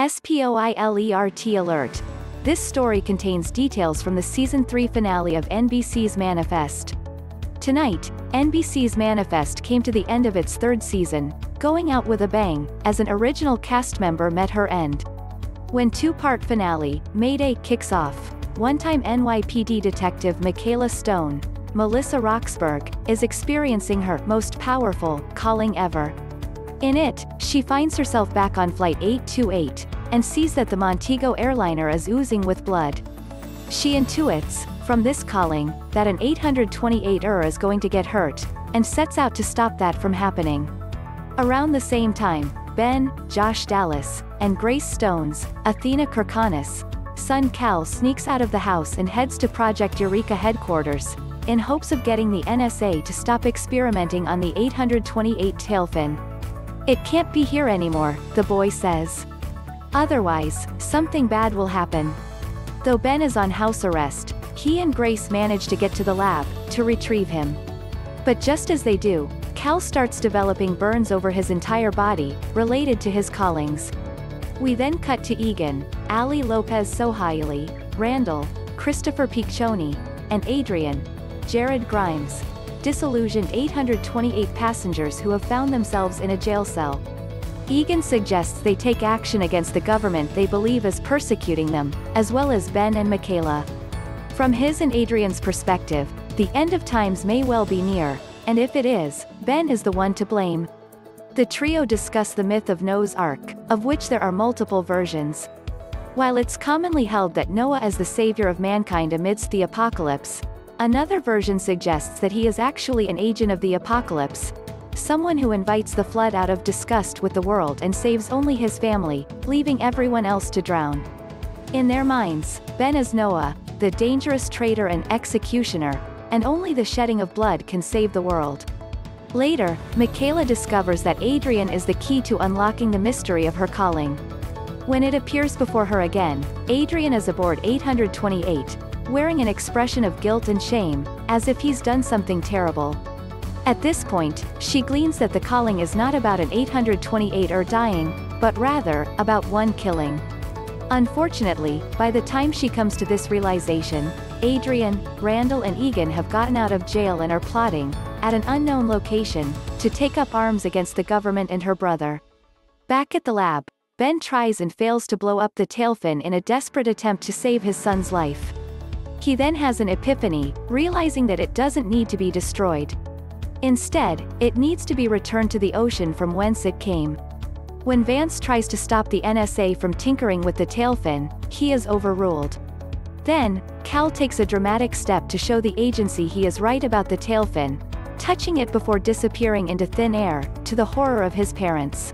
SPOILERT alert. This story contains details from the Season 3 finale of NBC's Manifest. Tonight, NBC's Manifest came to the end of its third season, going out with a bang, as an original cast member met her end. When two-part finale, Mayday, kicks off, one-time NYPD detective Michaela Stone, Melissa Roxburgh, is experiencing her most powerful calling ever. In it, she finds herself back on Flight 828, and sees that the Montego airliner is oozing with blood. She intuits, from this calling, that an 828er is going to get hurt, and sets out to stop that from happening. Around the same time, Ben, Josh Dallas, and Grace Stone's, Athena Karkanis, son Cal sneaks out of the house and heads to Project Eureka headquarters, in hopes of getting the NSA to stop experimenting on the 828 tailfin. "It can't be here anymore," the boy says. "Otherwise, something bad will happen." Though Ben is on house arrest, he and Grace manage to get to the lab, to retrieve him. But just as they do, Cal starts developing burns over his entire body, related to his callings. We then cut to Eagan, Ali Lopez-Sohaili, Randall, Christopher Piccione, and Adrian, Jared Grimes, disillusioned 828 passengers who have found themselves in a jail cell. Eagan suggests they take action against the government they believe is persecuting them, as well as Ben and Michaela. From his and Adrian's perspective, the end of times may well be near, and if it is, Ben is the one to blame. The trio discuss the myth of Noah's Ark, of which there are multiple versions. While it's commonly held that Noah is the savior of mankind amidst the apocalypse, another version suggests that he is actually an agent of the apocalypse, someone who invites the flood out of disgust with the world and saves only his family, leaving everyone else to drown. In their minds, Ben is Noah, the dangerous traitor and executioner, and only the shedding of blood can save the world. Later, Michaela discovers that Adrian is the key to unlocking the mystery of her calling. When it appears before her again, Adrian is aboard 828, wearing an expression of guilt and shame, as if he's done something terrible. At this point, she gleans that the calling is not about an 828er dying, but rather, about one killing. Unfortunately, by the time she comes to this realization, Adrian, Randall and Eagan have gotten out of jail and are plotting, at an unknown location, to take up arms against the government and her brother. Back at the lab, Ben tries and fails to blow up the tailfin in a desperate attempt to save his son's life. He then has an epiphany, realizing that it doesn't need to be destroyed. Instead, it needs to be returned to the ocean from whence it came. When Vance tries to stop the NSA from tinkering with the tailfin, he is overruled. Then, Cal takes a dramatic step to show the agency he is right about the tailfin, touching it before disappearing into thin air, to the horror of his parents.